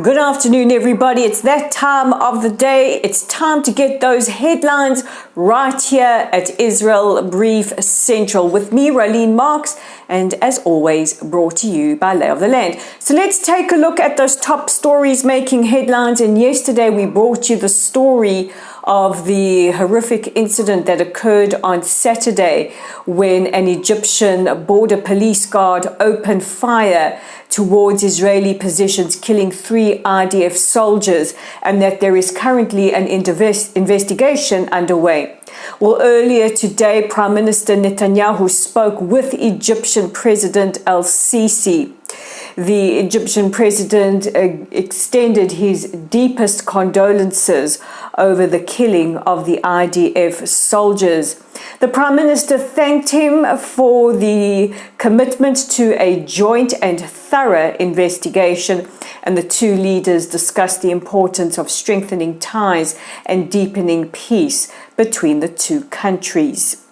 Good afternoon, everybody. It's that time of the day. It's time to get those headlines right here at Israel Brief Central with me, Rolene Marks, and as always, brought to you by Lay of the Land. So let's take a look at those top stories making headlines. And yesterday we brought you the story of the horrific incident that occurred on Saturday when an Egyptian border police guard opened fire towards Israeli positions, killing 3 IDF soldiers, and that there is currently an investigation underway. Well, earlier today, Prime Minister Netanyahu spoke with Egyptian President Sisi. The Egyptian president extended his deepest condolences over the killing of the IDF soldiers. The Prime Minister thanked him for the commitment to a joint and thorough investigation, and the two leaders discussed the importance of strengthening ties and deepening peace between the two countries.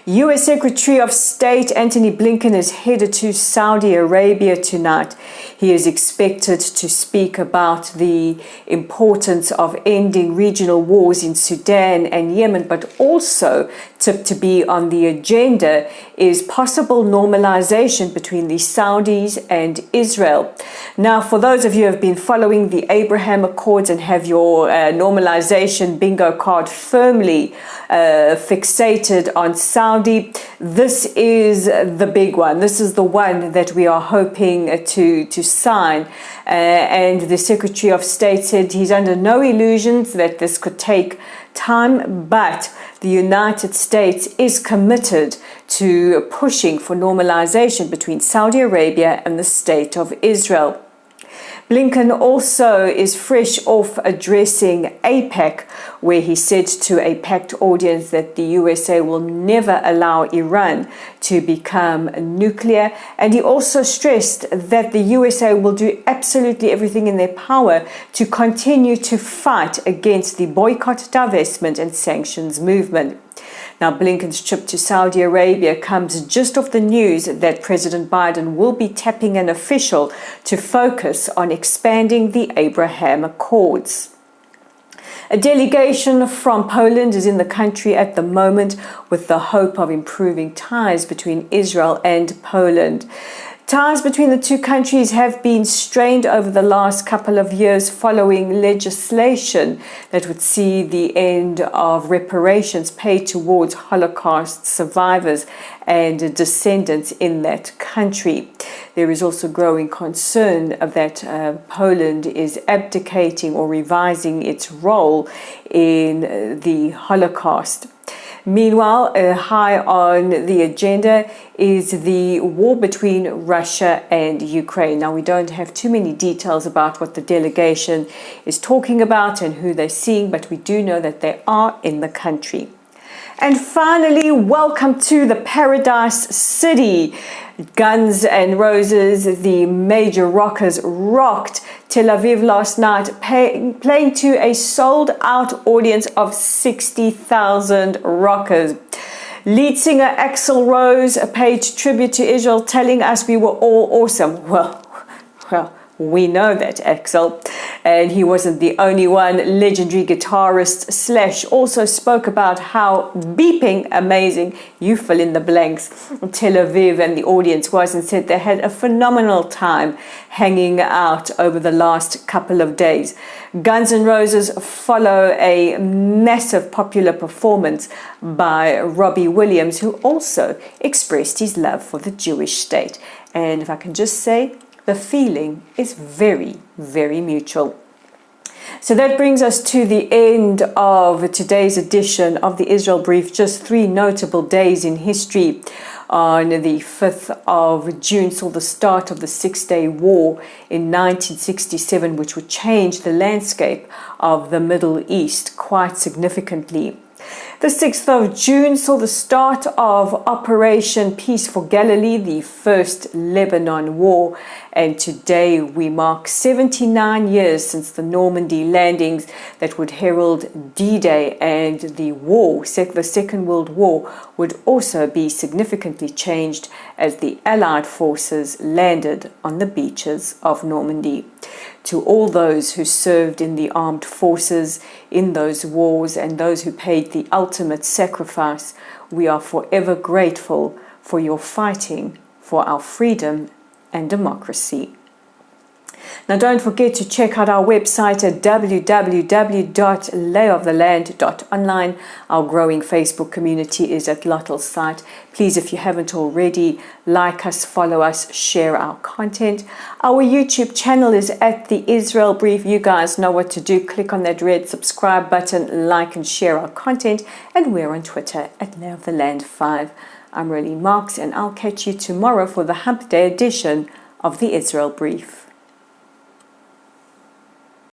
U.S. Secretary of State Antony Blinken is headed to Saudi Arabia tonight. He is expected to speak about the importance of ending regional wars in Sudan and Yemen, but also tipped to be on the agenda is possible normalization between the Saudis and Israel. Now, for those of you who have been following the Abraham Accords and have your normalization bingo card firmly fixated on Saudi, this is the big one. This is the one that we are hoping to sign. And the Secretary of State said he's under no illusions that this could take time, but the United States is committed to pushing for normalization between Saudi Arabia and the State of Israel. Blinken also is fresh off addressing APEC, where he said to a packed audience that the USA will never allow Iran to become nuclear. And he also stressed that the USA will do absolutely everything in their power to continue to fight against the boycott, divestment and sanctions movement. Now, Blinken's trip to Saudi Arabia comes just off the news that President Biden will be tapping an official to focus on expanding the Abraham Accords. A delegation from Poland is in the country at the moment with the hope of improving ties between Israel and Poland. Ties between the two countries have been strained over the last couple of years following legislation that would see the end of reparations paid towards Holocaust survivors and descendants in that country. There is also growing concern that Poland is abdicating or revising its role in the Holocaust. Meanwhile, high on the agenda is the war between Russia and Ukraine. Now, we don't have too many details about what the delegation is talking about and who they're seeing, but we do know that they are in the country. And finally, welcome to the Paradise City. Guns N' Roses, the major rockers, rocked Tel Aviv last night, playing to a sold-out audience of 60,000 rockers. Lead singer Axl Rose paid tribute to Israel, telling us we were all awesome. Well, we know that, Axl. And he wasn't the only one. Legendary guitarist Slash also spoke about how beeping amazing, you fill in the blanks, Tel Aviv and the audience was, and said they had a phenomenal time hanging out over the last couple of days. Guns N' Roses follow a massive popular performance by Robbie Williams, who also expressed his love for the Jewish state. And if I can just say, the feeling is very, very mutual. So that brings us to the end of today's edition of the Israel Brief. Just 3 notable days in history. On the 5th of June saw the start of the Six-Day War in 1967, which would change the landscape of the Middle East quite significantly. The 6th of June saw the start of Operation Peace for Galilee, the first Lebanon war, and today we mark 79 years since the Normandy landings that would herald D-Day, and the war, the Second World War, would also be significantly changed as the Allied forces landed on the beaches of Normandy. To all those who served in the armed forces in those wars and those who paid the ultimate sacrifice, we are forever grateful for your fighting for our freedom and democracy. Now don't forget to check out our website at www.layoftheland.online. Our growing Facebook community is at Lottel's site. Please, if you haven't already, like us, follow us, share our content. Our YouTube channel is at The Israel Brief. You guys know what to do. Click on that red subscribe button, like and share our content. And we're on Twitter at Lay of the Land 5. I'm Rolene Marks, and I'll catch you tomorrow for the Hump Day edition of The Israel Brief.